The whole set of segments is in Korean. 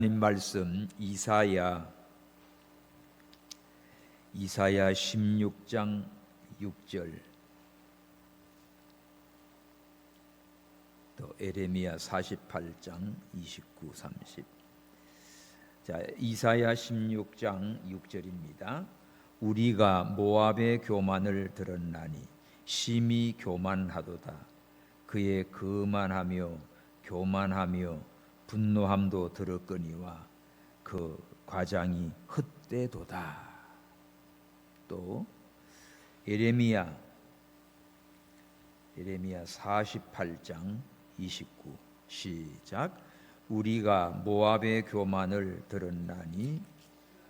하나님 말씀 이사야 16장 6절, 또 에레미야 48장 29, 30. 자, 이사야 16장 6절입니다. 우리가 모압의 교만을 들었나니 심히 교만하도다. 그의 거만하며 교만하며 분노함도 들었거니와 그 과장이 헛되도다. 또 에레미야 48장 29 시작. 우리가 모압의 교만을 들었나니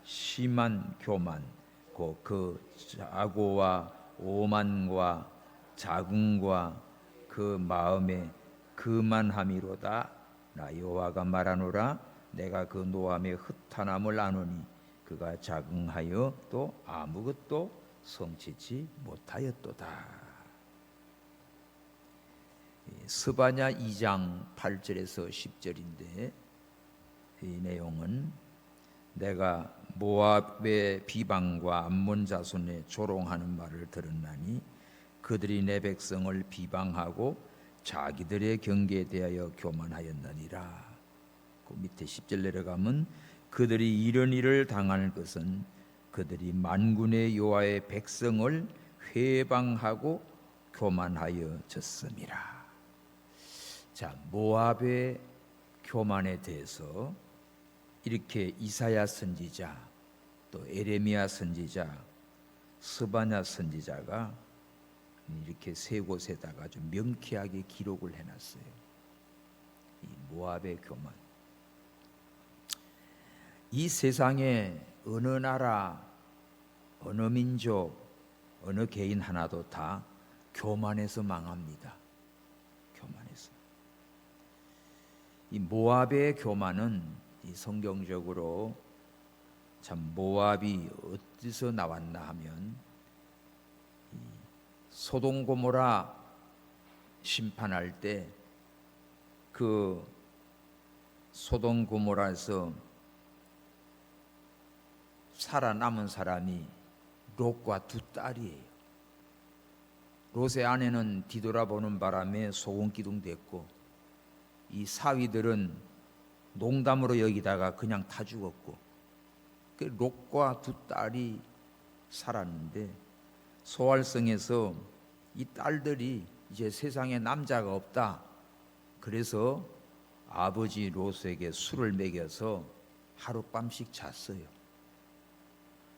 심한 교만 곧 그 자고와 오만과 자궁과 그 마음의 거만함이로다. 나 여호와가 말하노라. 내가 그 노함의 흩어남을 아노니 그가 자긍하여 또 아무것도 성취치 못하였도다. 스바냐 2장 8절에서 10절인데 이 내용은 내가 모압의 비방과 암몬 자손의 조롱하는 말을 들었나니 그들이 내 백성을 비방하고 자기들의 경계에 대하여 교만하였느니라. 그 밑에 10절 내려가면 그들이 이런 일을 당할 것은 그들이 만군의 여호와의 백성을 회방하고 교만하여 졌음이라. 자, 모압의 교만에 대해서 이렇게 이사야 선지자, 또 에레미야 선지자, 스바냐 선지자가 이렇게 세 곳에다가 좀 명쾌하게 기록을 해놨어요. 이 모압의 교만. 이 세상에 어느 나라, 어느 민족, 어느 개인 하나도 다 교만해서 망합니다. 교만해서. 이 모압의 교만은 이 성경적으로 참 모압이 어디서 나왔나 하면 소돔 고모라 심판할 때 그 소돔 고모라에서 살아남은 사람이 롯과 두 딸이에요. 롯의 아내는 뒤돌아보는 바람에 소금기둥 됐고 이 사위들은 농담으로 여기다가 그냥 타 죽었고 그 롯과 두 딸이 살았는데 소활성에서 이 딸들이 이제 세상에 남자가 없다. 그래서 아버지 롯에게 술을 먹여서 하룻밤씩 잤어요.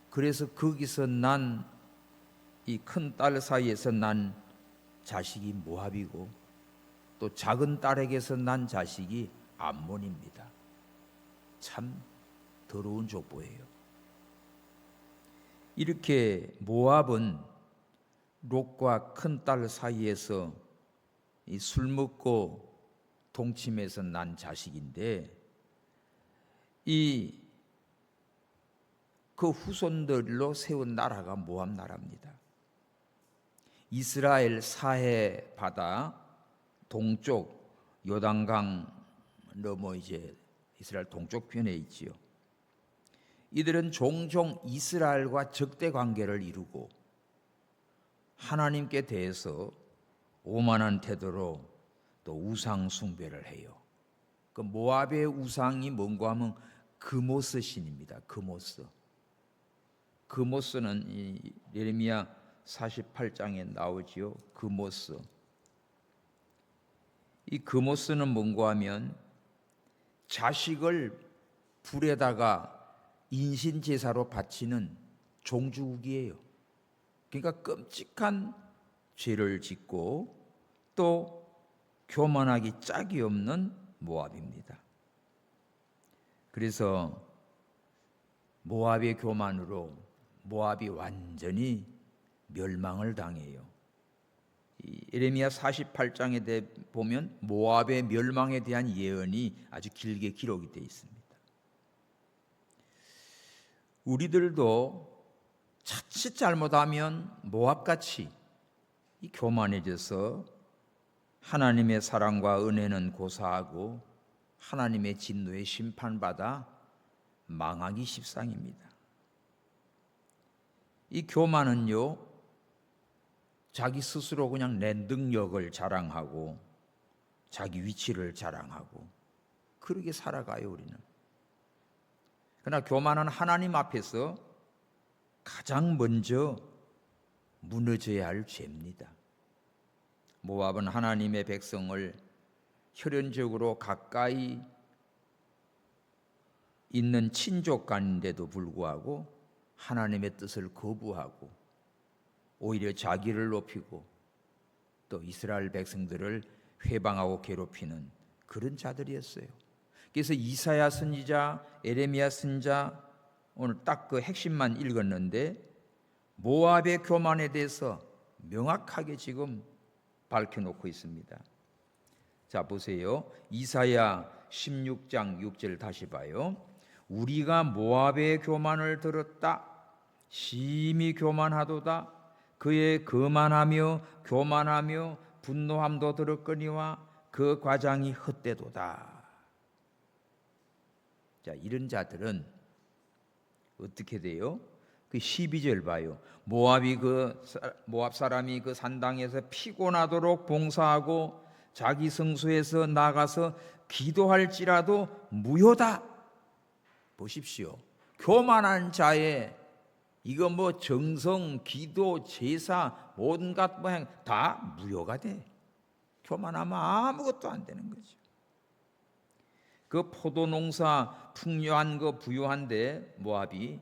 그래서 거기서 난 이 큰 딸 사이에서 난 자식이 모압이고 또 작은 딸에게서 난 자식이 암몬입니다. 참 더러운 족보예요. 이렇게 모압은 롯과 큰딸 사이에서 이 술 먹고 동침해서 난 자식인데 그 후손들로 세운 나라가 모압 나라입니다. 이스라엘 사해 바다 동쪽 요단강 넘어 이제 이스라엘 동쪽 편에 있지요. 이들은 종종 이스라엘과 적대 관계를 이루고 하나님께 대해서 오만한 태도로 또 우상 숭배를 해요. 그 모압의 우상이 뭔가 하면 그모스 신입니다. 그모스는 이 예레미야 48장에 나오지요. 그모스. 이 그모스는 뭔가 하면 자식을 불에다가 인신 제사로 바치는 종주국이에요. 그러니까 끔찍한 죄를 짓고 또 교만하기 짝이 없는 모압입니다. 그래서 모압의 교만으로 모압이 완전히 멸망을 당해요. 에레미야 48장에 대해 보면 모압의 멸망에 대한 예언이 아주 길게 기록이 되어 있습니다. 우리들도 자칫 잘못하면 모압같이 교만해져서 하나님의 사랑과 은혜는 고사하고 하나님의 진노에 심판받아 망하기 십상입니다. 이 교만은요, 자기 스스로 그냥 내 능력을 자랑하고 자기 위치를 자랑하고 그렇게 살아가요, 우리는. 그러나 교만은 하나님 앞에서 가장 먼저 무너져야 할 죄입니다. 모압은 하나님의 백성을 혈연적으로 가까이 있는 친족간인데도 불구하고 하나님의 뜻을 거부하고 오히려 자기를 높이고 또 이스라엘 백성들을 회방하고 괴롭히는 그런 자들이었어요. 그래서 이사야 선지자, 에레미야 선지자 오늘 딱 그 핵심만 읽었는데 모압의 교만에 대해서 명확하게 지금 밝혀놓고 있습니다. 자, 보세요. 이사야 16장 6절 다시 봐요. 우리가 모압의 교만을 들었다. 심히 교만하도다. 그의 거만하며 교만하며 분노함도 들었거니와 그 과장이 헛되도다. 자, 이런 자들은 어떻게 돼요? 그 12절 봐요. 모압 사람이 그 산당에서 피곤하도록 봉사하고 자기 성소에서 나가서 기도할지라도 무효다. 보십시오. 교만한 자의 이거 뭐 정성, 기도, 제사, 온갖 모양 다 무효가 돼. 교만하면 아무것도 안 되는 거죠. 그 포도 농사 풍요한 거 부유한데 모압이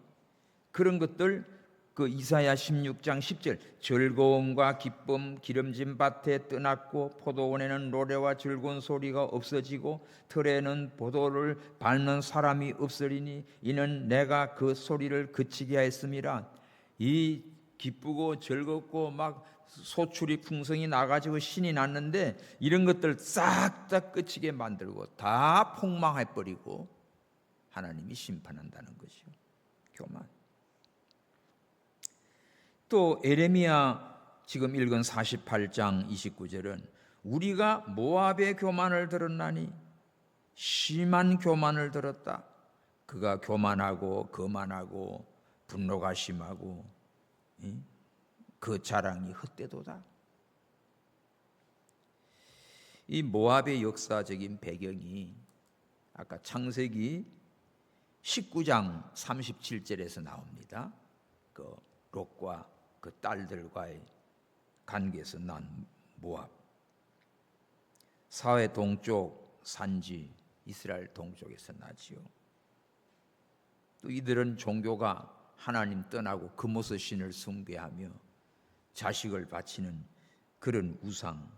그런 것들 그 이사야 16장 10절 즐거움과 기쁨 기름진 밭에 떠났고 포도원에는 노래와 즐거운 소리가 없어지고 틀에는 포도를 밟는 사람이 없으리니 이는 내가 그 소리를 그치게 하였음이라. 이 기쁘고 즐겁고 막 소출이 풍성이 나가지고 신이 났는데 이런 것들 싹 다 끝이게 만들고 다 폭망해버리고 하나님이 심판한다는 것이요. 교만. 또 에레미야 지금 읽은 48장 29절은 우리가 모압의 교만을 들었나니 심한 교만을 들었다. 그가 교만하고 거만하고 분노가 심하고 그 자랑이 헛되도다. 이 모압의 역사적인 배경이 아까 창세기 19장 37절에서 나옵니다. 그 롯과 그 딸들과의 관계에서 난 모압. 사회 동쪽 산지 이스라엘 동쪽에서 나지요. 또 이들은 종교가 하나님 떠나고 금오스 신을 숭배하며 자식을 바치는 그런 우상.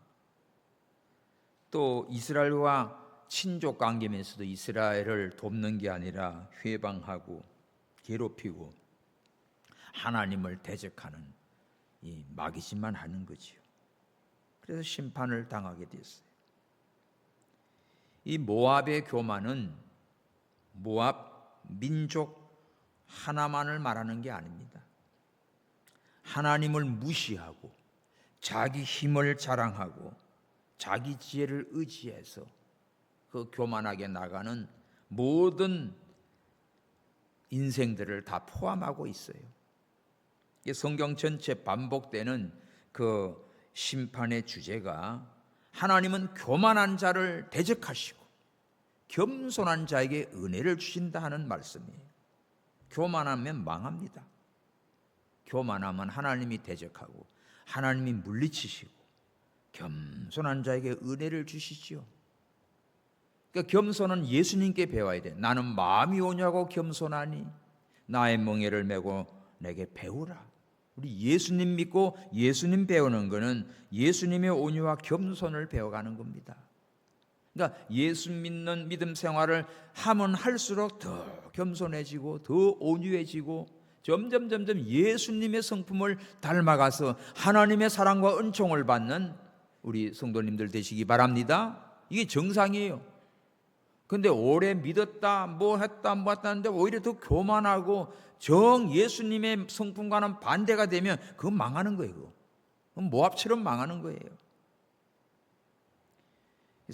또 이스라엘과 친족 관계면서도 이스라엘을 돕는 게 아니라 회방하고 괴롭히고 하나님을 대적하는 이 마귀짓만 하는 거지요. 그래서 심판을 당하게 됐어요. 이 모압의 교만은 모압 민족 하나만을 말하는 게 아닙니다. 하나님을 무시하고 자기 힘을 자랑하고 자기 지혜를 의지해서 그 교만하게 나가는 모든 인생들을 다 포함하고 있어요. 성경 전체 반복되는 그 심판의 주제가 하나님은 교만한 자를 대적하시고 겸손한 자에게 은혜를 주신다 하는 말씀이에요. 교만하면 망합니다. 교만하면 하나님이 대적하고 하나님이 물리치시고 겸손한 자에게 은혜를 주시지요. 그러니까 겸손은 예수님께 배워야 돼. 나는 마음이 오냐고 겸손하니 나의 멍에를 메고 내게 배우라. 우리 예수님 믿고 예수님 배우는 것은 예수님의 온유와 겸손을 배워가는 겁니다. 그러니까 예수 믿는 믿음 생활을 하면 할수록 더 겸손해지고 더 온유해지고 점점 예수님의 성품을 닮아가서 하나님의 사랑과 은총을 받는 우리 성도님들 되시기 바랍니다. 이게 정상이에요. 근데 오래 믿었다 뭐 했다 뭐 했다 하는데 오히려 더 교만하고 정 예수님의 성품과는 반대가 되면 그건 망하는 거예요. 그건 모압처럼 망하는 거예요.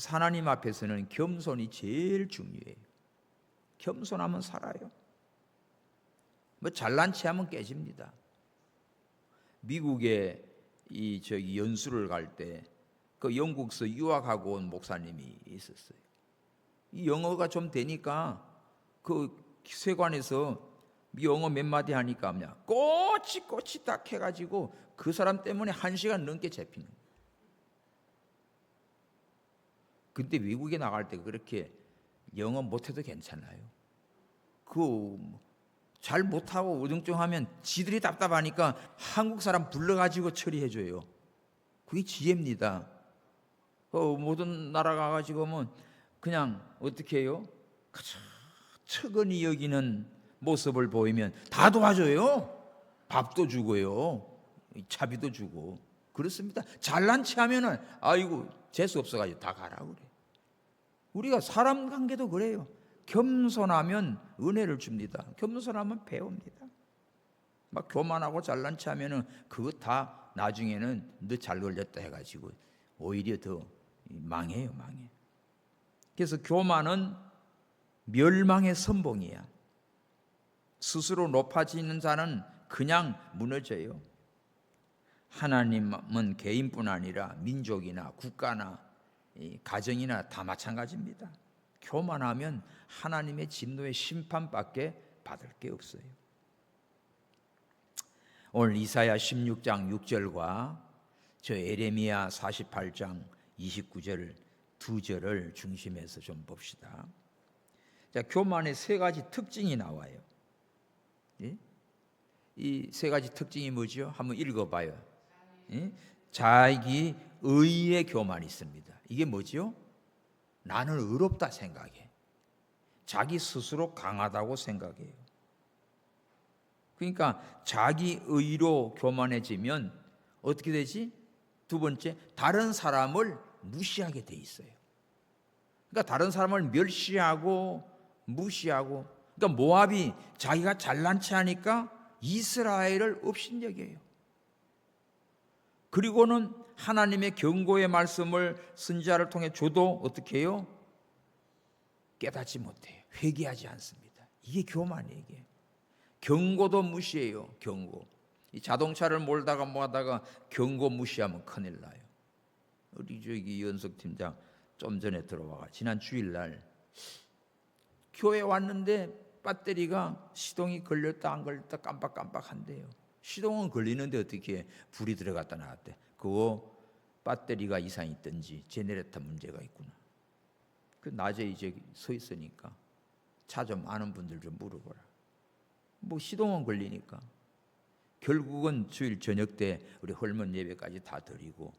하나님 앞에서는 겸손이 제일 중요해요. 겸손하면 살아요. 뭐 잘난 체하면 깨집니다. 미국에 연수를 갈 때 그 영국서 유학하고 온 목사님이 있었어요. 이 영어가 좀 되니까 그 세관에서 영어 몇 마디 하니까 그냥 꼬치 딱 해가지고 그 사람 때문에 1시간 넘게 잡히는 거예요. 근데 외국에 나갈 때 그렇게 영어 못해도 괜찮아요. 잘 못하고 우중충하면 지들이 답답하니까 한국 사람 불러가지고 처리해줘요. 그게 지혜입니다. 모든 나라 가가지고 면 그냥 어떻게 해요? 척은히 여기는 모습을 보이면 다 도와줘요. 밥도 주고요, 차비도 주고 그렇습니다. 잘난 체하면은 아이고 재수 없어가지고 다 가라 그래. 우리가 사람 관계도 그래요. 겸손하면 은혜를 줍니다. 겸손하면 배웁니다. 막 교만하고 잘난 체하면은 그거 다 나중에는 너 잘 걸렸다 해가지고 오히려 더 망해요. 그래서 교만은 멸망의 선봉이야. 스스로 높아지는 자는 그냥 무너져요. 하나님은 개인뿐 아니라 민족이나 국가나 가정이나 다 마찬가지입니다. 교만하면 하나님의 진노의 심판밖에 받을 게 없어요. 오늘 이사야 16장 6절과 저 에레미야 48장 29절 두 절을 중심해서 좀 봅시다. 자, 교만의 세 가지 특징이 나와요. 예? 이 세 가지 특징이 뭐죠? 한번 읽어봐요. 예? 자기 의의 교만이 있습니다. 이게 뭐죠? 나는 의롭다 생각해. 자기 스스로 강하다고 생각해요. 그러니까 자기 의로 교만해지면 어떻게 되지? 두 번째, 다른 사람을 무시하게 돼 있어요. 그러니까 다른 사람을 멸시하고 무시하고, 그러니까 모압이 자기가 잘난 체 하니까 이스라엘을 업신여겨요. 그리고는 하나님의 경고의 말씀을 선지자를 통해 줘도 어떻게 해요? 깨닫지 못해요. 회개하지 않습니다. 이게 교만이에요. 이게. 경고도 무시해요. 경고. 이 자동차를 몰다가 뭐하다가 경고 무시하면 큰일 나요. 우리 저기 연석 팀장 좀 전에 들어와가 지난 주일날 교회 왔는데 배터리가 시동이 걸렸다 안 걸렸다 깜빡깜빡한대요. 시동은 걸리는데 어떻게 불이 들어갔다 나왔대. 그거 배터리가 이상이 있든지 제네레이터 문제가 있구나. 그 낮에 이제 서 있으니까 차 좀 아는 분들 좀 물어보라. 뭐 시동은 걸리니까. 결국은 주일 저녁 때 우리 헐문 예배까지 다 드리고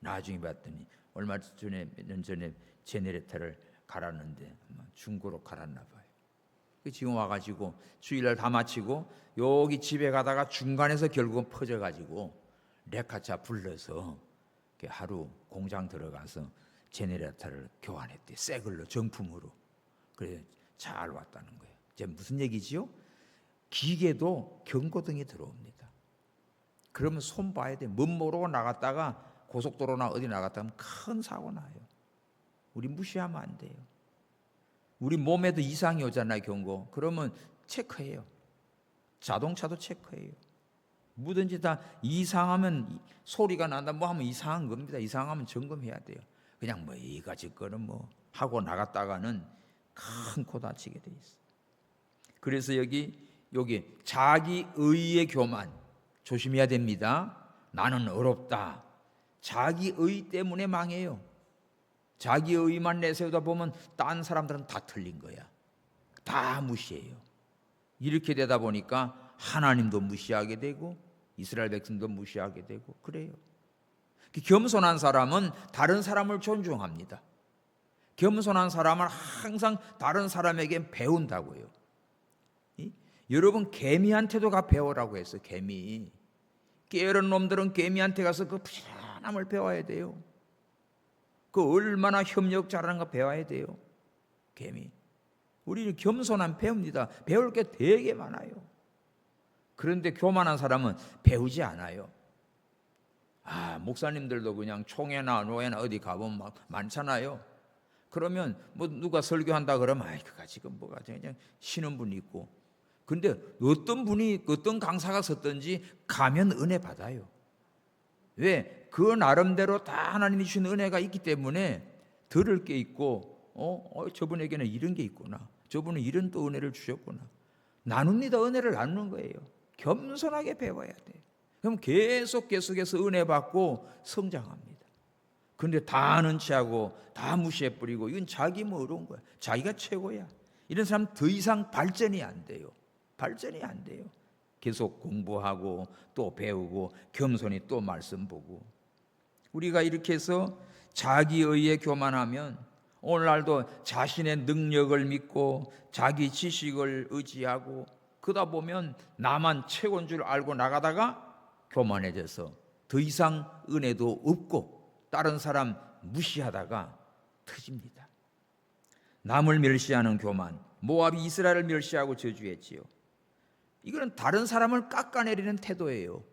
나중에 봤더니 얼마 전에 몇 년 전에 제네레이터를 갈았는데 중고로 갈았나 봐요. 지금 와가지고 주일날 다 마치고 여기 집에 가다가 중간에서 결국은 퍼져가지고 레카차 불러서 하루 공장 들어가서 제네레이터를 교환했대. 새 걸로 정품으로. 그래 잘 왔다는 거예요. 이제 무슨 얘기지요? 기계도 경고등이 들어옵니다. 그러면 손 봐야 돼. 멋 모르고 나갔다가 고속도로나 어디 나갔다 하면 큰 사고 나요. 우리 무시하면 안 돼요. 우리 몸에도 이상이 오잖아요. 경고. 그러면 체크해요. 자동차도 체크해요. 뭐든지 다 이상하면 소리가 난다 뭐 하면 이상한 겁니다. 이상하면 점검해야 돼요. 그냥 뭐 이가지 거는 뭐 하고 나갔다가는 큰 코 다치게 돼 있어요. 그래서 여기 자기 의의 교만 조심해야 됩니다. 나는 어렵다. 자기 의 때문에 망해요. 자기 의만 내세우다 보면 딴 사람들은 다 틀린 거야. 다 무시해요. 이렇게 되다 보니까 하나님도 무시하게 되고 이스라엘 백성도 무시하게 되고 그래요. 겸손한 사람은 다른 사람을 존중합니다. 겸손한 사람은 항상 다른 사람에게 배운다고요. 여러분 개미한테도 가 배우라고 했어요. 개미. 게으른 놈들은 개미한테 가서 그 부지런함을 배워야 돼요. 그 얼마나 협력 잘하는 거 배워야 돼요. 개미. 우리는 겸손함 배웁니다. 배울 게 되게 많아요. 그런데 교만한 사람은 배우지 않아요. 목사님들도 그냥 총회나 노회나 어디 가보면 막 많잖아요. 그러면 뭐 누가 설교한다 그러면 그가 지금 뭐가 그냥 쉬는 분이 있고, 근데 어떤 분이 어떤 강사가 섰든지 가면 은혜 받아요. 왜? 그 나름대로 다 하나님이 주신 은혜가 있기 때문에 들을 게 있고, 저분에게는 이런 게 있구나, 저분은 이런 또 은혜를 주셨구나, 나눕니다. 은혜를 나누는 거예요. 겸손하게 배워야 돼. 그럼 계속해서 은혜 받고 성장합니다. 그런데 다 아는 체하고 다 무시해 버리고 이건 자기 뭐 어려운 거야. 자기가 최고야. 이런 사람 더 이상 발전이 안 돼요. 발전이 안 돼요. 계속 공부하고 또 배우고 겸손히 또 말씀 보고. 우리가 이렇게 해서 자기의에 교만하면 오늘날도 자신의 능력을 믿고 자기 지식을 의지하고 그러다 보면 나만 최고인 줄 알고 나가다가 교만해져서 더 이상 은혜도 없고 다른 사람 무시하다가 터집니다. 남을 멸시하는 교만. 모압이 이스라엘을 멸시하고 저주했지요. 이거는 다른 사람을 깎아내리는 태도예요.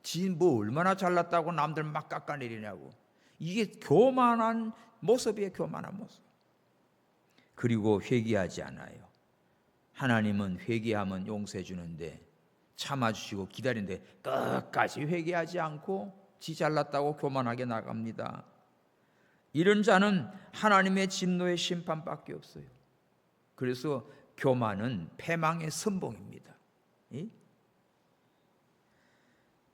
지 뭐 얼마나 잘났다고 남들 막 깎아내리냐고. 이게 교만한 모습이에요. 교만한 모습. 그리고 회개하지 않아요. 하나님은 회개하면 용서해 주는데 참아주시고 기다리는데 끝까지 회개하지 않고 지 잘났다고 교만하게 나갑니다. 이런 자는 하나님의 진노의 심판밖에 없어요. 그래서 교만은 패망의 선봉입니다.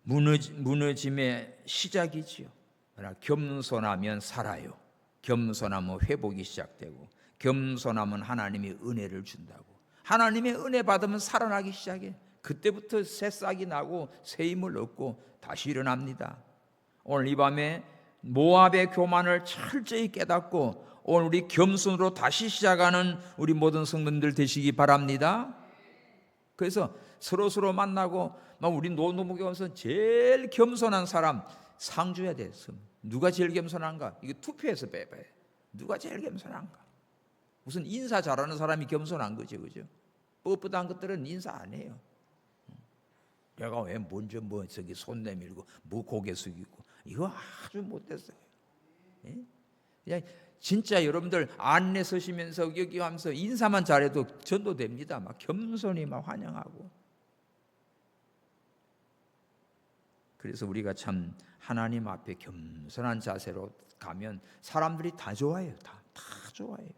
무너짐의 시작이지요. 그러나 겸손하면 살아요. 겸손하면 회복이 시작되고 겸손하면 하나님이 은혜를 준다고. 하나님의 은혜 받으면 살아나기 시작해. 그때부터 새싹이 나고 새 힘을 얻고 다시 일어납니다. 오늘 이 밤에 모압의 교만을 철저히 깨닫고 오늘 우리 겸손으로 다시 시작하는 우리 모든 성도님들 되시기 바랍니다. 그래서 서로 만나고 막 우리 노무교에서 제일 겸손한 사람 상 줘야 돼. 누가 제일 겸손한가? 이거 투표해서 빼봐요. 누가 제일 겸손한가? 무슨 인사 잘하는 사람이 겸손한 거죠, 그죠? 뻣뻣한 것들은 인사 안 해요. 내가 왜 먼저 저기 손 내밀고 고개 숙이고 이거 아주 못됐어요. 그냥 진짜 여러분들 안내 서시면서 여기 하면서 인사만 잘해도 전도됩니다. 막 겸손히 막 환영하고. 그래서 우리가 참 하나님 앞에 겸손한 자세로 가면 사람들이 다 좋아해요. 다 좋아해요.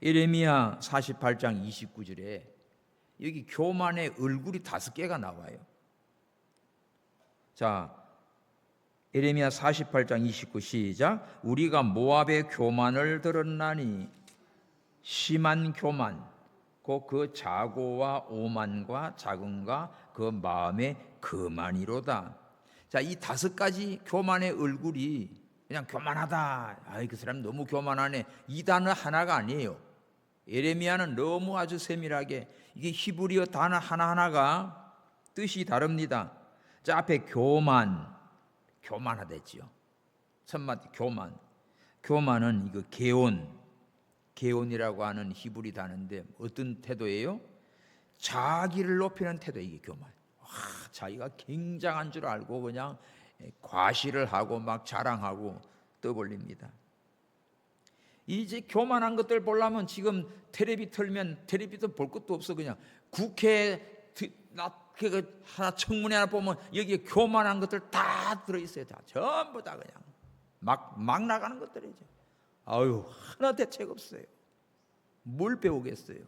예레미야 48장 29절에 여기 교만의 얼굴이 5개가 나와요. 자, 예레미야 48장 29 시작. 우리가 모압의 교만을 들었나니 심한 교만 곧 그 자고와 오만과 자긍과 그 마음의 거만이로다. 자, 이 5가지 교만의 얼굴이 그냥 교만하다. 그 사람 너무 교만하네. 이 단어 하나가 아니에요. 예레미야는 너무 아주 세밀하게 이게 히브리어 단어 하나하나가 뜻이 다릅니다. 자, 앞에 교만하댔지요. 첫마디 교만. 교만은 이거 개온이라고 하는 히브리 단어인데 어떤 태도예요? 자기를 높이는 태도. 이게 교만. 자기가 굉장한 줄 알고 그냥 과시를 하고 막 자랑하고 떠벌립니다. 이제 교만한 것들 보려면 지금 텔레비 틀면 텔레비도 볼 것도 없어. 그냥 국회 하나 청문회 하나 보면 여기에 교만한 것들 다 들어있어요. 다 전부 다 그냥 막 나가는 것들이죠. 하나 대책 없어요. 뭘 배우겠어요?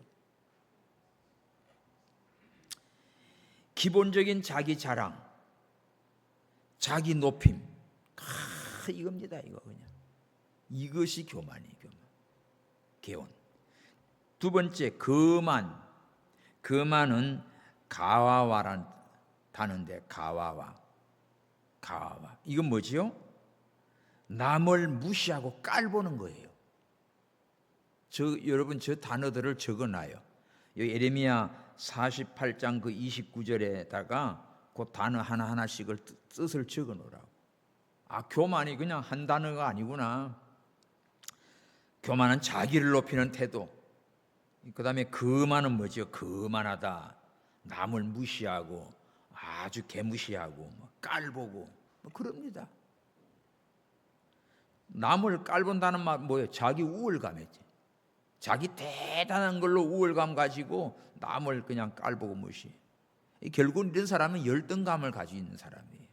기본적인 자기 자랑, 자기 높임, 이겁니다. 이거 그냥 이것이 교만이에요. 개온. 두 번째 거만은 가와와란 단어인데 가와와 이건 뭐지요? 남을 무시하고 깔보는 거예요. 여러분 저 단어들을 적어놔요. 예레미야 48장 그 29절에다가 그 단어 하나하나씩을 뜻을 적어놓으라고. 교만이 그냥 한 단어가 아니구나. 교만은 자기를 높이는 태도. 그 다음에 거만은 뭐죠? 거만하다. 남을 무시하고 아주 개무시하고 깔보고 그럽니다. 남을 깔본다는 말 뭐예요? 자기 우월감이지. 자기 대단한 걸로 우월감 가지고 남을 그냥 깔보고 무시. 결국 이런 사람은 열등감을 가지고 있는 사람이에요.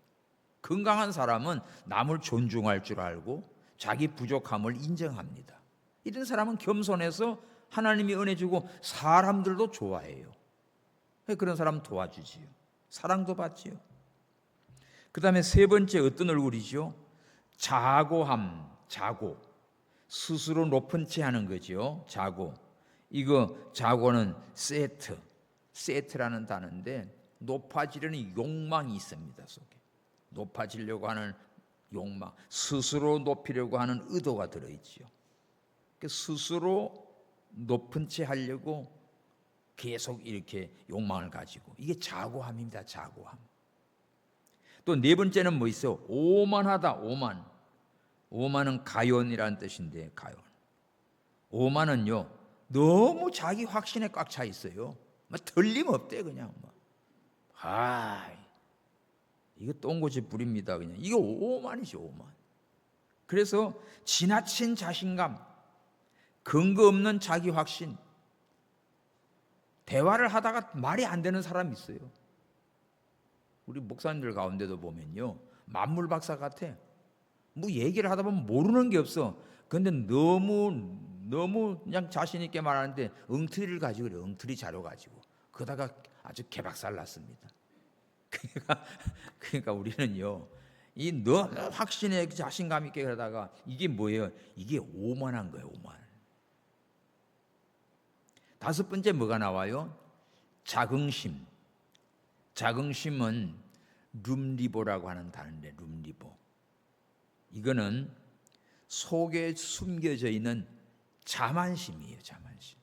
건강한 사람은 남을 존중할 줄 알고 자기 부족함을 인정합니다. 이런 사람은 겸손해서 하나님이 은혜 주고 사람들도 좋아해요. 그런 사람 도와주지요. 사랑도 받지요. 그 다음에 세 번째 어떤 얼굴이죠? 자고함, 자고. 스스로 높은 채 하는 거죠. 자고. 이거 자고는 세트라는 단어인데 높아지려는 욕망이 있습니다. 속에. 높아지려고 하는 욕망, 스스로 높이려고 하는 의도가 들어있죠. 스스로 높은 채 하려고 계속 이렇게 욕망을 가지고, 이게 자고함입니다. 자고함. 또 네 번째는 뭐 있어? 오만하다. 오만은 가연이라는 뜻인데, 가연. 오만은요 너무 자기 확신에 꽉 차 있어요. 틀림없대 그냥. 이거 똥꼬집 부립니다. 그냥 이거 오만이죠. 오만. 그래서 지나친 자신감, 근거 없는 자기 확신. 대화를 하다가 말이 안 되는 사람이 있어요. 우리 목사님들 가운데도 보면요, 만물 박사 같아. 뭐 얘기를 하다 보면 모르는 게 없어. 근데 너무 그냥 자신 있게 말하는데 엉터리를 가지고 그래. 엉터리 자료 가지고 그러다가 아주 개박살 났습니다. 그러니까 우리는요, 이 너무 확신에 자신감 있게 그러다가 이게 뭐예요? 이게 오만한 거예요. 오만. 다섯 번째 뭐가 나와요? 자긍심. 자긍심은 룸리보라고 하는 단어인데, 룸리보. 이거는 속에 숨겨져 있는 자만심이에요. 자만심.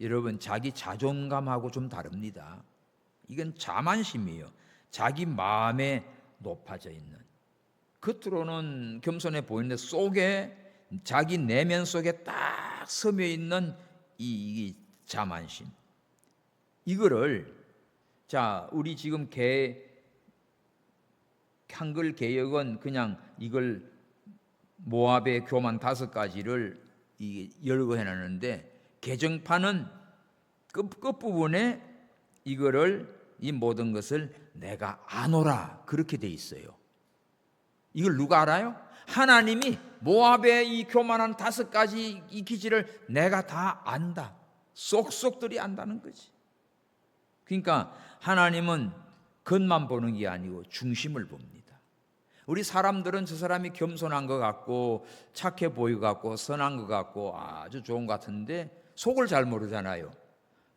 여러분, 자기 자존감하고 좀 다릅니다. 이건 자만심이에요. 자기 마음에 높아져 있는. 겉으로는 겸손해 보이는데 속에, 자기 내면 속에 딱 스며 있는 이 자만심. 이거를, 자, 우리 지금 한글 개역은 그냥 이걸 모압의 교만 5가지를 열거 해놨는데, 개정판은 끝부분에 이거를, 이 모든 것을 내가 아노라, 그렇게 돼 있어요. 이걸 누가 알아요? 하나님이 모압의 이 교만한 5가지 이 기질을 내가 다 안다. 쏙쏙들이 안다는 거지. 그러니까 하나님은 겉만 보는 게 아니고 중심을 봅니다. 우리 사람들은 저 사람이 겸손한 것 같고 착해 보이고 같고 선한 것 같고 아주 좋은 것 같은데 속을 잘 모르잖아요.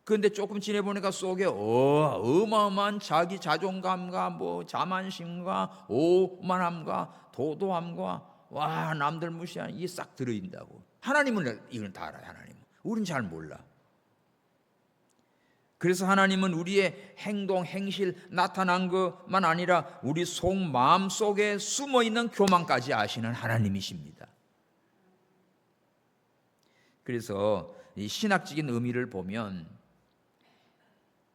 그런데 조금 지내보니까 속에 어마어마한 자기 자존감과 뭐 자만심과 오만함과 도도함과 남들 무시하는 이게 싹 들어있다고. 하나님은 이건 다 알아요. 하나님은. 우린 잘 몰라. 그래서 하나님은 우리의 행동, 행실, 나타난 것만 아니라 우리 마음 속에 숨어있는 교만까지 아시는 하나님이십니다. 그래서 이 신학적인 의미를 보면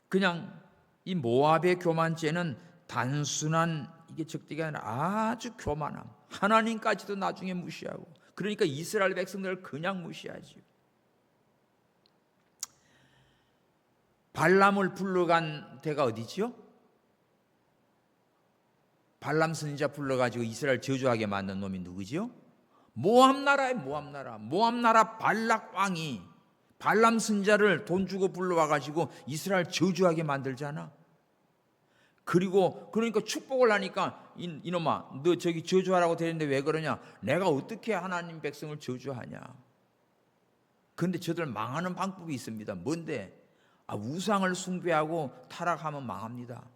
그냥 이 모압의 교만죄는 단순한 이게 적대가 아니라 아주 교만함. 하나님까지도 나중에 무시하고, 그러니까 이스라엘 백성들을 그냥 무시하지요. 발람을 불러간 데가 어디지요? 발람 선지자 불러가지고 이스라엘 저주하게 만든 놈이 누구지요? 모압 나라예요. 모압 나라 발락 왕이 발람 선지자를 돈 주고 불러와가지고 이스라엘 저주하게 만들잖아. 그러니까 축복을 하니까 이놈아, 너 저기 저주하라고 되는데 왜 그러냐? 내가 어떻게 하나님 백성을 저주하냐? 그런데 저들 망하는 방법이 있습니다. 뭔데? 우상을 숭배하고 타락하면 망합니다.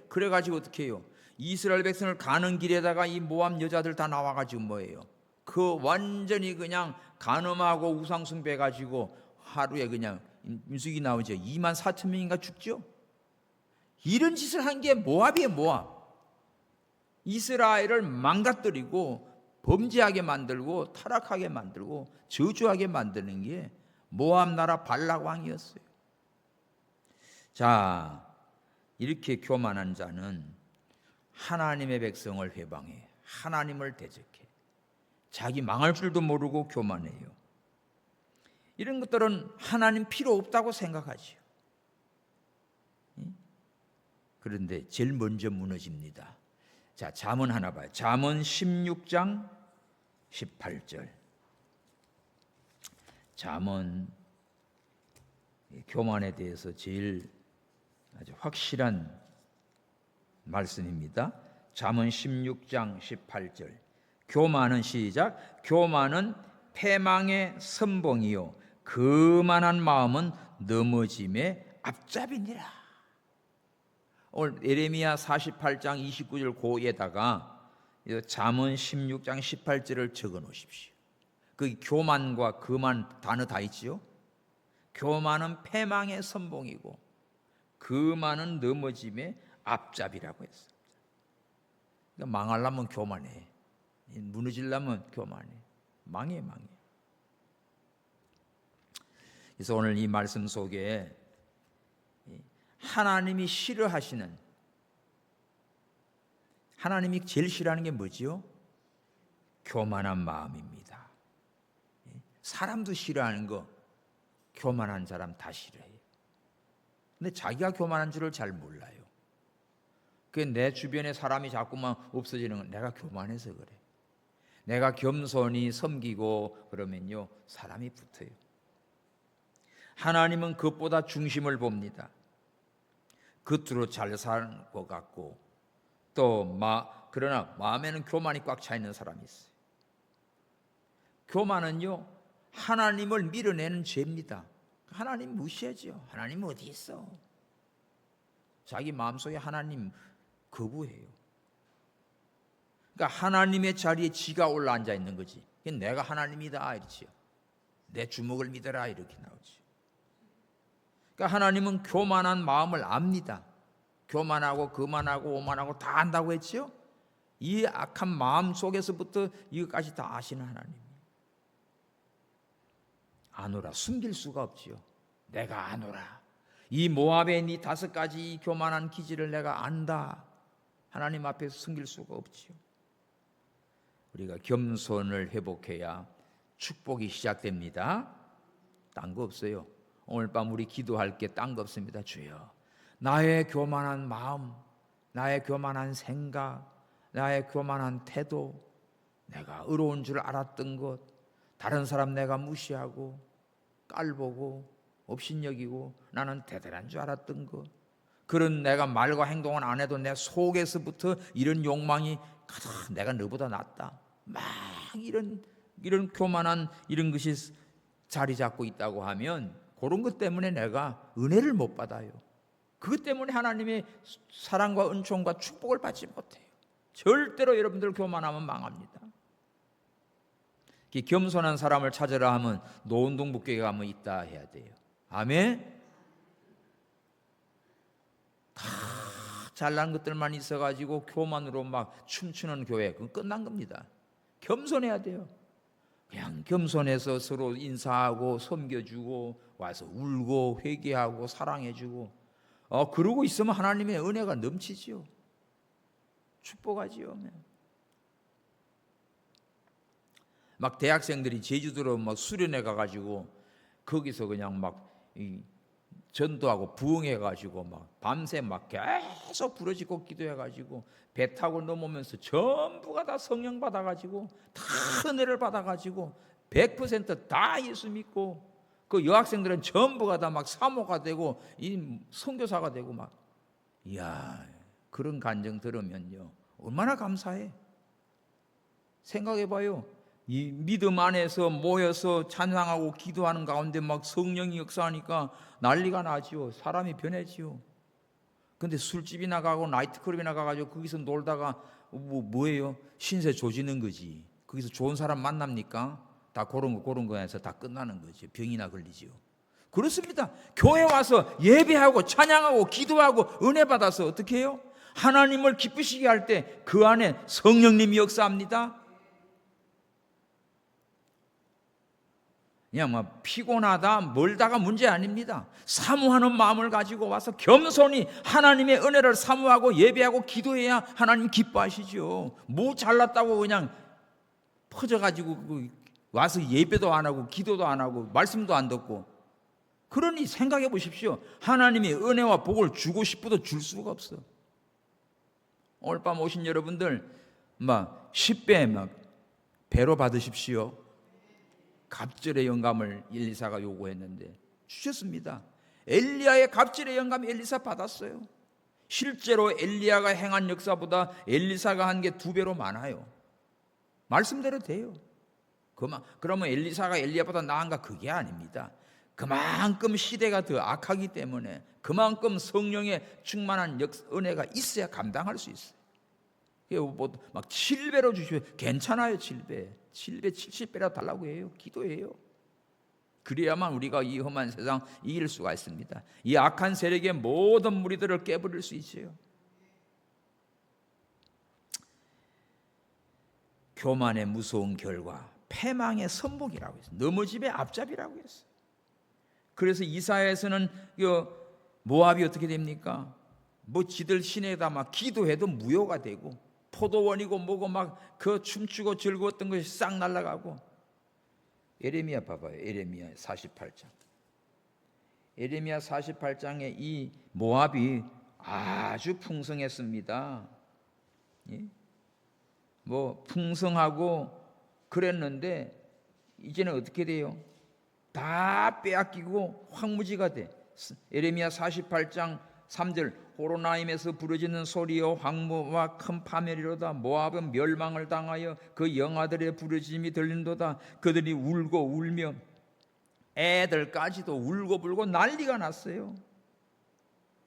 그래가지고 어떻게 해요? 이스라엘 백성을 가는 길에다가 이 모압 여자들 다 나와가지고 뭐예요? 완전히 그냥 간음하고 우상 숭배해가지고 하루에 그냥 민수기 나오죠. 24,000명인가 죽죠? 이런 짓을 한 게 모압이에요. 모압. 이스라엘을 망가뜨리고 범죄하게 만들고 타락하게 만들고 저주하게 만드는 게 모압 나라 발락 왕이었어요. 자, 이렇게 교만한 자는 하나님의 백성을 회방해 하나님을 대적해 자기 망할 줄도 모르고 교만해요. 이런 것들은 하나님 필요 없다고 생각하지요. 그런데 제일 먼저 무너집니다. 자, 잠언 하나 봐요. 잠언 16장 18절. 잠언 교만에 대해서 제일 아주 확실한 말씀입니다. 잠언 16장 18절. 교만은 시작. 교만은 패망의 선봉이요 거만한 마음은 넘어짐의 앞잡이니라. 오늘 예레미야 48장 29절 고에다가 잠언 16장 18절을 적어 놓으십시오. 그 교만과 거만 단어 다 있지요. 교만은 패망의 선봉이고 거만은 넘어짐의 앞잡이라고 했습니다. 그러니까 망하려면 교만해. 무너지려면 교만해. 망해. 그래서 오늘 이 말씀 속에 하나님이 싫어하시는, 하나님이 제일 싫어하는 게 뭐지요? 교만한 마음입니다. 사람도 싫어하는 거 교만한 사람 다 싫어해요. 근데 자기가 교만한 줄을 잘 몰라요. 내 주변에 사람이 자꾸만 없어지는 건 내가 교만해서 그래. 내가 겸손히 섬기고 그러면요 사람이 붙어요. 하나님은 그것보다 중심을 봅니다. 겉으로 잘 사는 것 같고 그러나 마음에는 교만이 꽉 차 있는 사람이 있어요. 교만은요 하나님을 밀어내는 죄입니다. 하나님 무시하죠. 하나님 어디 있어? 자기 마음속에 하나님 거부해요. 그러니까 하나님의 자리에 지가 올라앉아 있는 거지. 내가 하나님이다 이렇지요. 내 주먹을 믿어라 이렇게 나오지. 그러니까 하나님은 교만한 마음을 압니다. 교만하고 거만하고 오만하고 다 안다고 했지요. 이 악한 마음 속에서부터 이것까지 다 아시는 하나님. 아노라, 숨길 수가 없지요. 내가 아노라. 이 모압의 이 5가지 교만한 기질을 내가 안다. 하나님 앞에서 숨길 수가 없지요. 우리가 겸손을 회복해야 축복이 시작됩니다. 딴 거 없어요. 오늘 밤 우리 기도할 게 딴 거 없습니다. 주여, 나의 교만한 마음, 나의 교만한 생각, 나의 교만한 태도, 내가 의로운 줄 알았던 것, 다른 사람 내가 무시하고 깔보고 업신여기고 나는 대단한 줄 알았던 것, 그런 내가 말과 행동은 안 해도 내 속에서부터 이런 욕망이 가득 내가 너보다 낫다, 막 이런 교만한 이런 것이 자리 잡고 있다고 하면 그런 것 때문에 내가 은혜를 못 받아요. 그것 때문에 하나님의 사랑과 은총과 축복을 받지 못해요. 절대로 여러분들 교만하면 망합니다. 겸손한 사람을 찾으라 하면 노은동 목교에 가면 있다 해야 돼요. 아멘. 다 잘난 것들만 있어가지고 교만으로 막 춤추는 교회, 그건 끝난 겁니다. 겸손해야 돼요. 그냥 겸손해서 서로 인사하고 섬겨주고 와서 울고 회개하고 사랑해주고 그러고 있으면 하나님의 은혜가 넘치지요. 축복하지요. 막 대학생들이 제주도로 막 수련회 가가지고 거기서 그냥 막 전도하고 부흥해가지고 막 밤새 막 계속 부르짖고 기도해가지고 배 타고 넘어오면서 전부가 다 성령 받아가지고 다 은혜를 받아가지고 100% 예수 믿고 그 여학생들은 전부가 다 막 사모가 되고 이 선교사가 되고 막 이야, 그런 간증 들으면요 얼마나 감사해. 생각해봐요. 이 믿음 안에서 모여서 찬양하고 기도하는 가운데 막 성령이 역사하니까 난리가 나지요. 사람이 변해지요. 근데 술집이나 가고 나이트클럽이나 가가지고 거기서 놀다가 뭐예요? 신세 조지는 거지. 거기서 좋은 사람 만납니까? 다 그런 거에서 다 끝나는 거죠. 병이나 걸리지요. 그렇습니다. 교회 와서 예배하고 찬양하고 기도하고 은혜 받아서 어떻게 해요? 하나님을 기쁘시게 할 때 그 안에 성령님이 역사합니다. 그냥 뭐 피곤하다 멀다가 문제 아닙니다. 사모하는 마음을 가지고 와서 겸손히 하나님의 은혜를 사모하고 예배하고 기도해야 하나님 기뻐하시죠. 뭐 잘났다고 그냥 퍼져가지고 와서 예배도 안 하고 기도도 안 하고 말씀도 안 듣고, 그러니 생각해 보십시오. 하나님이 은혜와 복을 주고 싶어도 줄 수가 없어. 오늘 밤 오신 여러분들 막 10배 막 배로 받으십시오. 갑절의 영감을 엘리사가 요구했는데 주셨습니다. 엘리야의 갑절의 영감 엘리사 받았어요. 실제로 엘리야가 행한 역사보다 엘리사가 한 게 2배로 많아요. 말씀대로 돼요. 그러면 엘리사가 엘리야보다 나은가? 그게 아닙니다. 그만큼 시대가 더 악하기 때문에 그만큼 성령의 충만한 은혜가 있어야 감당할 수 있어요. 막 7배로 주시면 괜찮아요. 7배 70배라도 달라고 해요. 기도해요. 그래야만 우리가 이 험한 세상 이길 수가 있습니다. 이 악한 세력의 모든 무리들을 깨버릴 수 있어요. 교만의 무서운 결과 패망의 선복이라고 했어요. 넘어짐의 앞잡이라고 했어요. 그래서 이사야에서는 모압이 어떻게 됩니까? 뭐 지들 시내에다 막 기도해도 무효가 되고 포도원이고 뭐고 막 그 춤추고 즐거웠던 것이 싹 날아가고. 에레미야 봐봐요. 에레미야 48장. 에레미야 48장에 이 모압이 아주 풍성했습니다. 예? 뭐 풍성하고 그랬는데 이제는 어떻게 돼요? 다 빼앗기고 황무지가 돼. 에레미야 48장 3절 호로나임에서 부르짖는 소리여 황무와 큰 파멸이로다. 모압은 멸망을 당하여 그 영아들의 부르짖음이 들린도다. 그들이 울고 울며 애들까지도 울고 불고 난리가 났어요.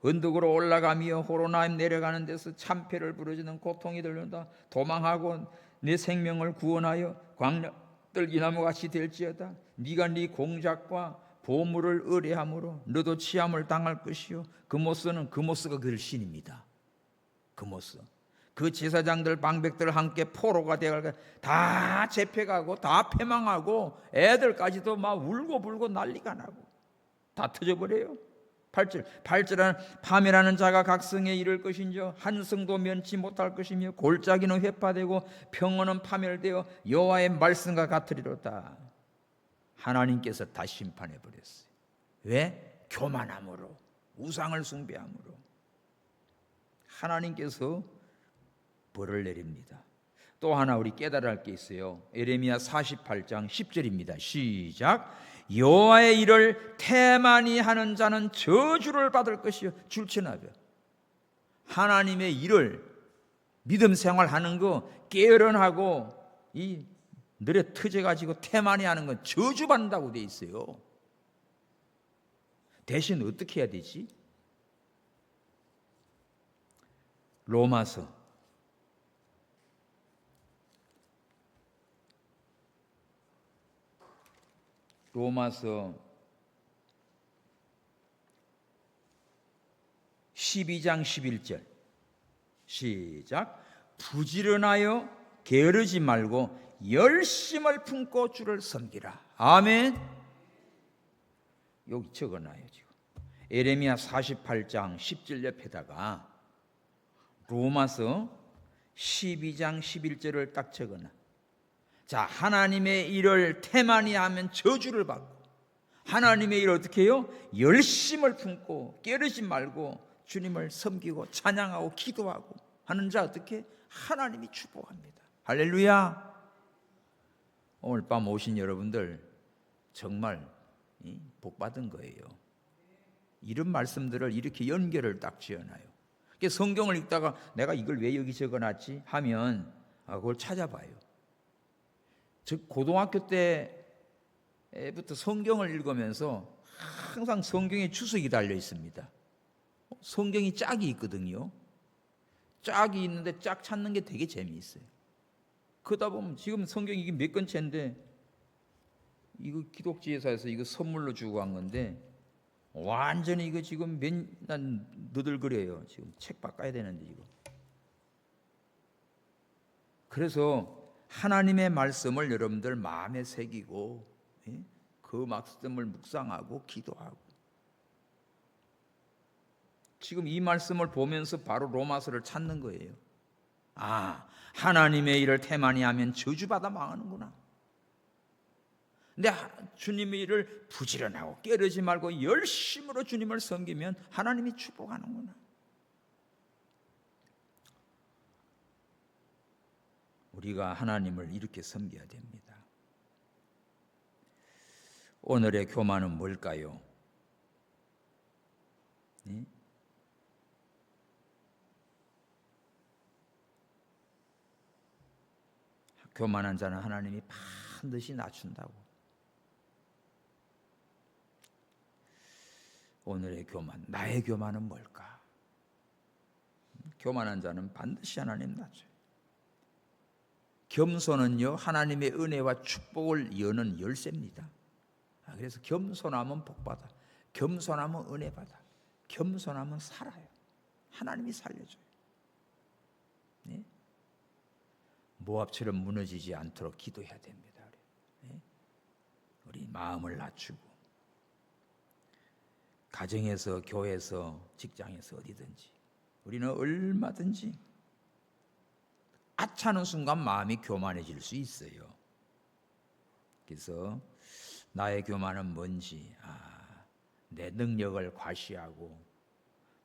언덕으로 올라가며 호로나임 내려가는 데서 참패를 부르짖는 고통이 들린다. 도망하고 내 생명을 구원하여 광야 떨기나무같이 될지어다. 네가 네 공작과 보물을 의뢰함으로 너도 치함을 당할 것이요. 그모스가 그 신입니다. 그모스 그 제사장들 방백들 함께 포로가 되어가 다 잡혀가고 다 패망하고 애들까지도 막 울고 불고 난리가 나고 다 터져버려요. 8절 발절한 파멸하는 자가 각성에 이를 것인저 한 성도 면치 못할 것이며 골짜기는 회파되고 평원은 파멸되어 여호와의 말씀과 같으리로다. 하나님께서 다 심판해 버렸어요. 왜? 교만함으로, 우상을 숭배함으로. 하나님께서 벌을 내립니다. 또 하나 우리 깨달아야 할 게 있어요. 에레미야 48장 10절입니다. 시작. 여호와의 일을 태만히 하는 자는 저주를 받을 것이요. 줄치나벼. 하나님의 일을 믿음 생활하는 거 게으른하고 이 늘에 터져가지고 태만히 하는 건 저주받는다고 돼 있어요. 대신 어떻게 해야 되지? 로마서 12장 11절 시작. 부지런하여 게으르지 말고 열심을 품고 주를 섬기라. 아멘. 여기 적어놔요. 지금 에레미야 48장 10절 옆에다가 로마서 12장 11절을 딱 적어놔. 자, 하나님의 일을 태만히 하면 저주를 받고, 하나님의 일을 어떻게 해요? 열심을 품고 게으르지 말고 주님을 섬기고 찬양하고 기도하고 하는 자 어떻게? 하나님이 축복합니다. 할렐루야. 오늘 밤 오신 여러분들 정말 복받은 거예요. 이런 말씀들을 이렇게 연결을 딱 지어놔요. 성경을 읽다가 내가 이걸 왜 여기 적어놨지 하면 그걸 찾아봐요. 즉 고등학교 때부터 성경을 읽으면서 항상 성경에 주석이 달려 있습니다. 성경이 짝이 있거든요. 짝이 있는데 짝 찾는 게 되게 재미있어요. 그러다 보면 지금 성경이 이게 몇 권째인데 이거 기독지회사에서 이거 선물로 주고 간 건데 완전히 이거 지금 난 너덜거려요. 지금 책 바꿔야 되는데 이거. 그래서 하나님의 말씀을 여러분들 마음에 새기고 그 말씀을 묵상하고 기도하고. 지금 이 말씀을 보면서 바로 로마서를 찾는 거예요. 아, 하나님의 일을 태만히 하면 저주받아 망하는구나. 근데 주님의 일을 부지런하고 깨르지 말고 열심으로 주님을 섬기면 하나님이 축복하는구나. 우리가 하나님을 이렇게 섬겨야 됩니다. 오늘의 교만은 뭘까요? 네? 교만한 자는 하나님이 반드시 낮춘다고. 오늘의 교만, 나의 교만은 뭘까? 교만한 자는 반드시 하나님 낮춰요. 겸손은요, 하나님의 은혜와 축복을 여는 열쇠입니다. 그래서 겸손하면 복받아, 겸손하면 은혜받아, 겸손하면 살아요. 하나님이 살려줘요. 네? 모압처럼 무너지지 않도록 기도해야 됩니다. 네? 우리 마음을 낮추고, 가정에서, 교회에서, 직장에서 어디든지 우리는 얼마든지 아차하는 순간 마음이 교만해질 수 있어요. 그래서 나의 교만은 뭔지, 내 능력을 과시하고,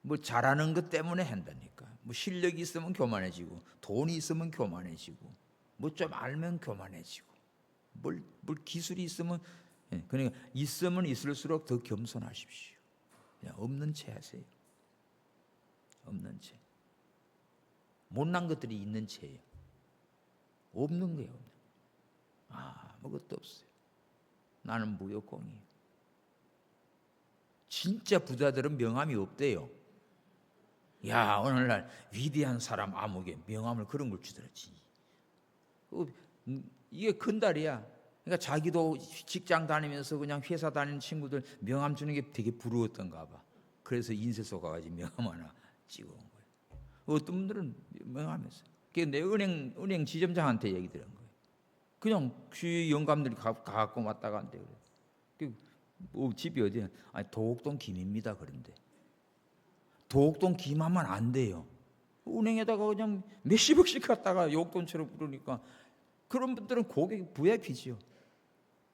뭐 잘하는 것 때문에 한다니까. 뭐 실력이 있으면 교만해지고, 돈이 있으면 교만해지고, 뭐 좀 알면 교만해지고, 뭘 기술이 있으면, 그러니까 있으면 있을수록 더 겸손하십시오. 그냥 없는 채 하세요. 없는 채. 못난 것들이 있는 채예요. 없는 거예요. 아무것도 없어요. 나는 무역공이에요. 진짜 부자들은 명함이 없대요. 야, 오늘날 위대한 사람 아무개 명함을 그런 걸 주더랬지. 이게 큰달이야. 그러니까 자기도 직장 다니면서 그냥 회사 다니는 친구들 명함 주는 게 되게 부러웠던가 봐. 그래서 인쇄소 가가지고 명함 하나 찍어온 거예요. 어떤 분들은 명함했어요. 그게 내 은행 지점장한테 얘기 들은 거예요. 그냥 그 영감들이 가갖고 왔다 간대 그래. 집이 어디야? 아니, 도곡동 김입니다. 그런데 도곡동 김하면 안 돼요. 은행에다가 그냥 몇십억씩 갖다가 용돈처럼 그러니까 그런 분들은 고객 VIP지요.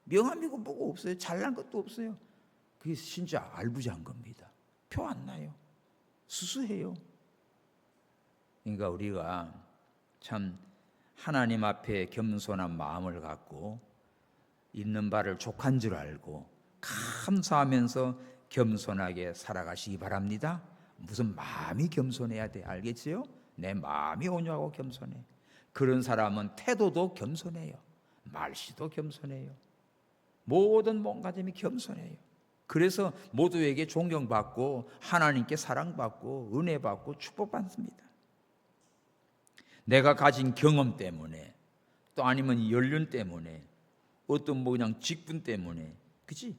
명함이고 뭐고 없어요. 잘난 것도 없어요. 그게 진짜 알부자한 겁니다. 표 안 나요. 수수해요. 그러니까 우리가 참 하나님 앞에 겸손한 마음을 갖고 있는 바를 족한 줄 알고 감사하면서 겸손하게 살아가시기 바랍니다. 무슨 마음이 겸손해야 돼, 알겠지요? 내 마음이 온유하고 겸손해. 그런 사람은 태도도 겸손해요. 말씨도 겸손해요. 모든 몸가짐이 겸손해요. 그래서 모두에게 존경받고 하나님께 사랑받고 은혜받고 축복받습니다. 내가 가진 경험 때문에 또 아니면 연륜 때문에 어떤 뭐 그냥 직분 때문에, 그치?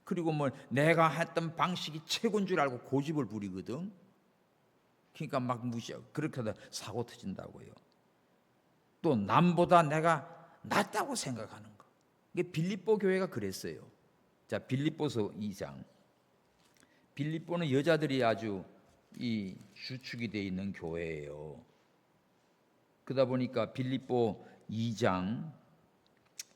그리고 뭐 내가 했던 방식이 최고인 줄 알고 고집을 부리거든. 그러니까 막 무시하고 그렇게 하다 사고 터진다고요. 또 남보다 내가 낫다고 생각하는 거. 이게 빌립보 교회가 그랬어요. 자, 빌립보서 2장. 빌립보는 여자들이 아주 이 주축이 되어 있는 교회예요. 그러다 보니까 빌립보 2장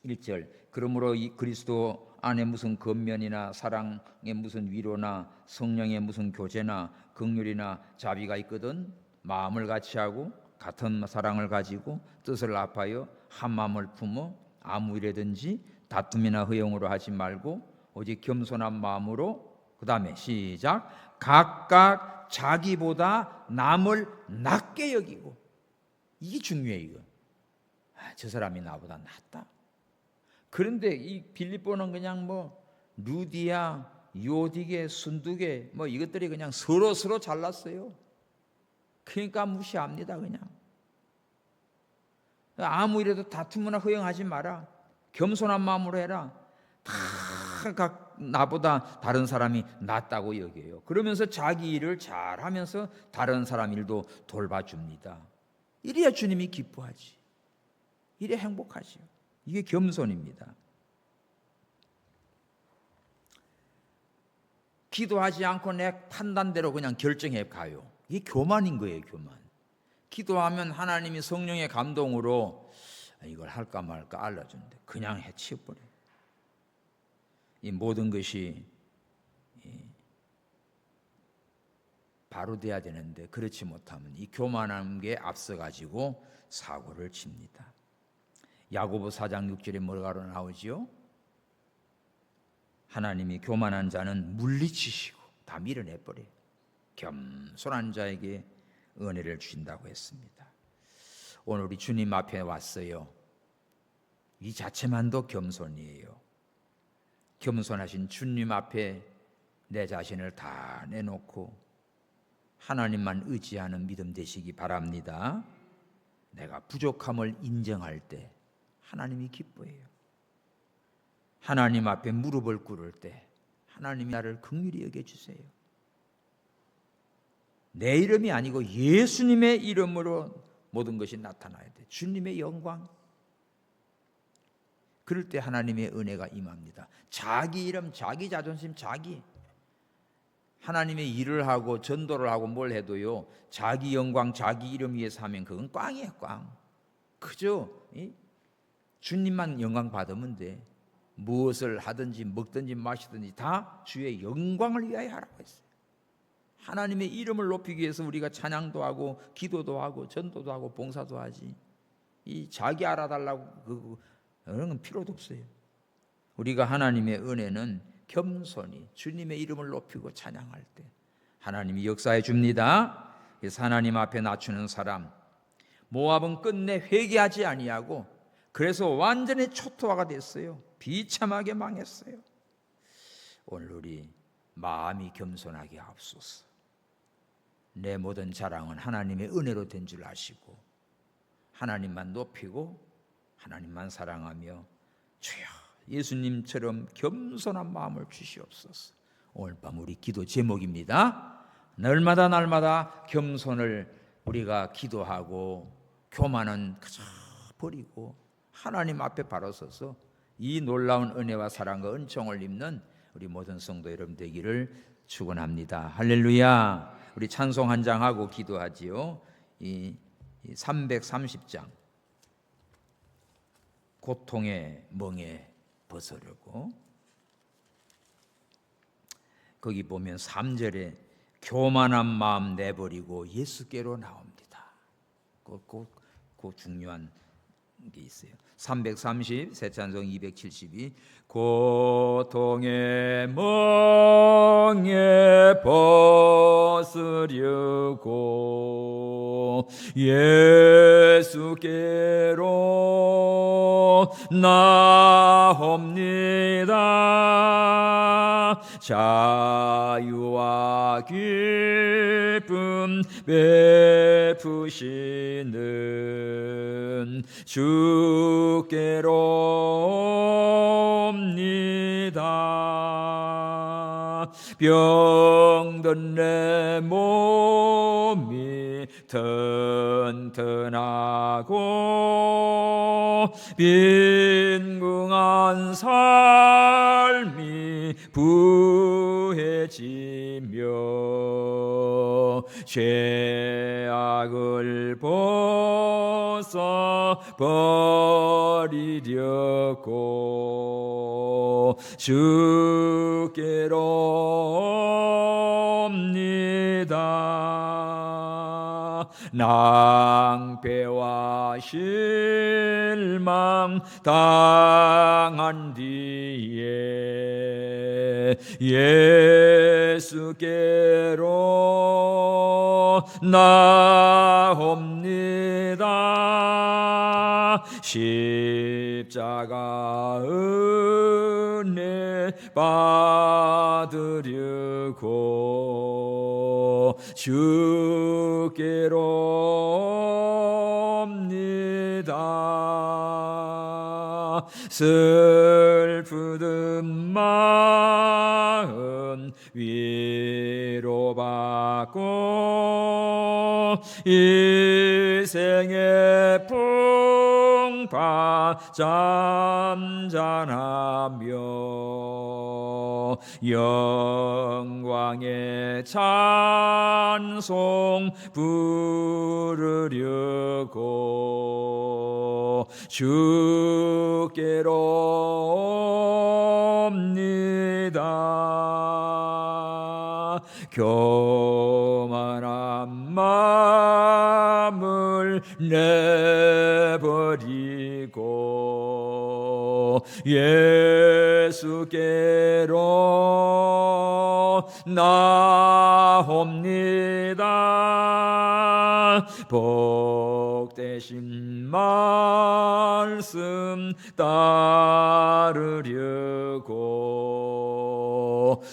1절, 그러므로 이 그리스도 안에 무슨 겉면이나 사랑에 무슨 위로나 성령의 무슨 교제나 긍휼이나 자비가 있거든 마음을 같이 하고 같은 사랑을 가지고 뜻을 합하여 한 마음을 품어 아무 일에든지 다툼이나 허용으로 하지 말고 오직 겸손한 마음으로, 그 다음에 시작, 각각 자기보다 남을 낮게 여기고. 이게 중요해. 이거. 저 사람이 나보다 낫다. 그런데 이 빌립보는 그냥 뭐 루디아, 요디게, 순두게 뭐 이것들이 그냥 서로 잘났어요. 그러니까 무시합니다. 그냥 아무 일에도 다툼이나 허용하지 마라. 겸손한 마음으로 해라. 다 각 나보다 다른 사람이 낫다고 여겨요. 그러면서 자기 일을 잘하면서 다른 사람 일도 돌봐줍니다. 이래야 주님이 기뻐하지. 이래 행복하지요. 이게 겸손입니다. 기도하지 않고 내 판단대로 그냥 결정해 가요. 이게 교만인 거예요, 교만. 기도하면 하나님이 성령의 감동으로 이걸 할까 말까 알려주는데 그냥 해치워버려요. 이 모든 것이 바로 돼야 되는데 그렇지 못하면 이 교만한 게 앞서가지고 사고를 칩니다. 야고보 4장 6절에 뭐가 나오지요? 하나님이 교만한 자는 물리치시고 다 밀어내버려요. 겸손한 자에게 은혜를 주신다고 했습니다. 오늘 우리 주님 앞에 왔어요. 이 자체만도 겸손이에요. 겸손하신 주님 앞에 내 자신을 다 내놓고 하나님만 의지하는 믿음 되시기 바랍니다. 내가 부족함을 인정할 때 하나님이 기뻐해요. 하나님 앞에 무릎을 꿇을 때 하나님이 나를 긍휼히 여겨주세요. 내 이름이 아니고 예수님의 이름으로 모든 것이 나타나야 돼. 주님의 영광. 그럴 때 하나님의 은혜가 임합니다. 자기 이름, 자기 자존심, 하나님의 일을 하고 전도를 하고 뭘 해도요, 자기 영광, 자기 이름 위해서 하면 그건 꽝이에요, 꽝. 그저 주님만 영광 받으면 돼. 무엇을 하든지 먹든지 마시든지 다 주의 영광을 위하여 하라고 했어요. 하나님의 이름을 높이기 위해서 우리가 찬양도 하고 기도도 하고 전도도 하고 봉사도 하지. 이 자기 알아달라고 그런 건 필요도 없어요. 우리가 하나님의 은혜는 겸손히 주님의 이름을 높이고 찬양할 때 하나님이 역사해 줍니다. 그래서 하나님 앞에 낮추는 사람, 모압은 끝내 회개하지 아니하고 그래서 완전히 초토화가 됐어요. 비참하게 망했어요. 오늘 우리 마음이 겸손하게 하옵소서. 내 모든 자랑은 하나님의 은혜로 된 줄 아시고 하나님만 높이고 하나님만 사랑하며 주여 예수님처럼 겸손한 마음을 주시옵소서. 오늘 밤 우리 기도 제목입니다. 날마다 겸손을 우리가 기도하고 교만은 그저 버리고 하나님 앞에 바로 서서 이 놀라운 은혜와 사랑과 은총을 입는 우리 모든 성도 여러분 되기를 축원합니다. 할렐루야. 우리 찬송 한 장 하고 기도하지요. 이 330장 고통의 멍에 벗으려고. 거기 보면 3절에 교만한 마음 내버리고 예수께로 나옵니다. 그 중요한 게 있어요. 330 새찬송 272 고통의 멍에 벗으려고 예수께로 나옵니다. 자유와 기쁨 베푸시는 주께로 옵니다. 병든 내 몸이 튼튼하고 빈궁한 삶이 부해지며 죄악을 벗어 버리려고 주께로 옵니다. 낭패와 실망 당한 뒤에 예수께로 나옵니다. 십자가 은혜 받으려고 주께로 옵니다. 슬프든 마음 위로받고 일생의 풍파 잠잠하며 영광의 찬송 부르려고 주께로 옵니다. 교만한 마음을 내버리고 예수께로 나옵니다. 복되신 말씀 따르려고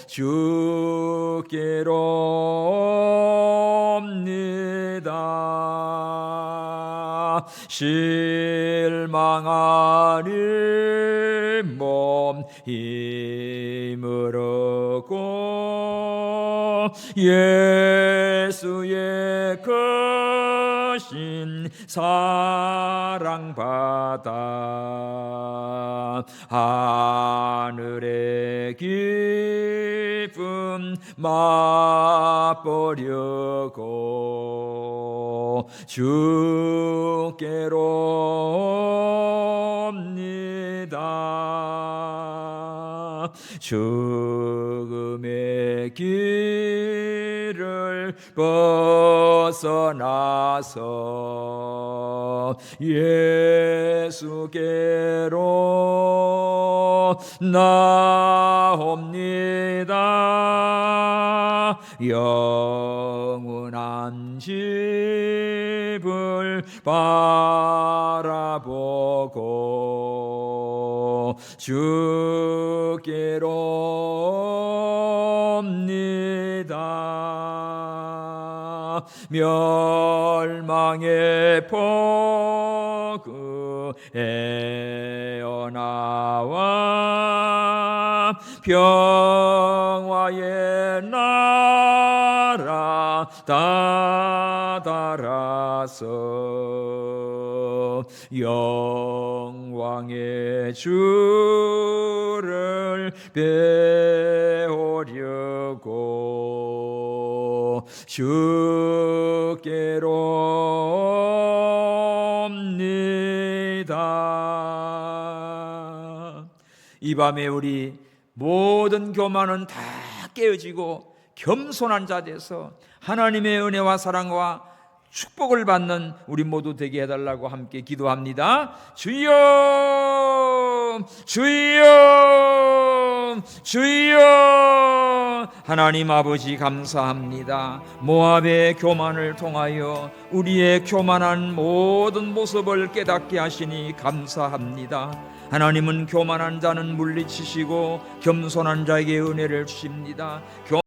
주께로 옵니다. 실망하니 몸 힘을 얻고 예수의 크신 사랑받아 하늘의 기쁨 맛보려고 주께로 옵니다. 죽음의 길을 벗어나서 예수께로 나옵니다. 영원한 집을 바라보고 주께로 옵니다. 멸망의 포구에 나와 평화의 나라 다다라서 영광의 주를 배우려고 주께로 옵니다. 이 밤에 우리 모든 교만은 다 깨어지고 겸손한 자 돼서 하나님의 은혜와 사랑과 축복을 받는 우리 모두 되게 해달라고 함께 기도합니다. 주여, 주여, 주여. 하나님 아버지 감사합니다. 모압의 교만을 통하여 우리의 교만한 모든 모습을 깨닫게 하시니 감사합니다. 하나님은 교만한 자는 물리치시고 겸손한 자에게 은혜를 주십니다.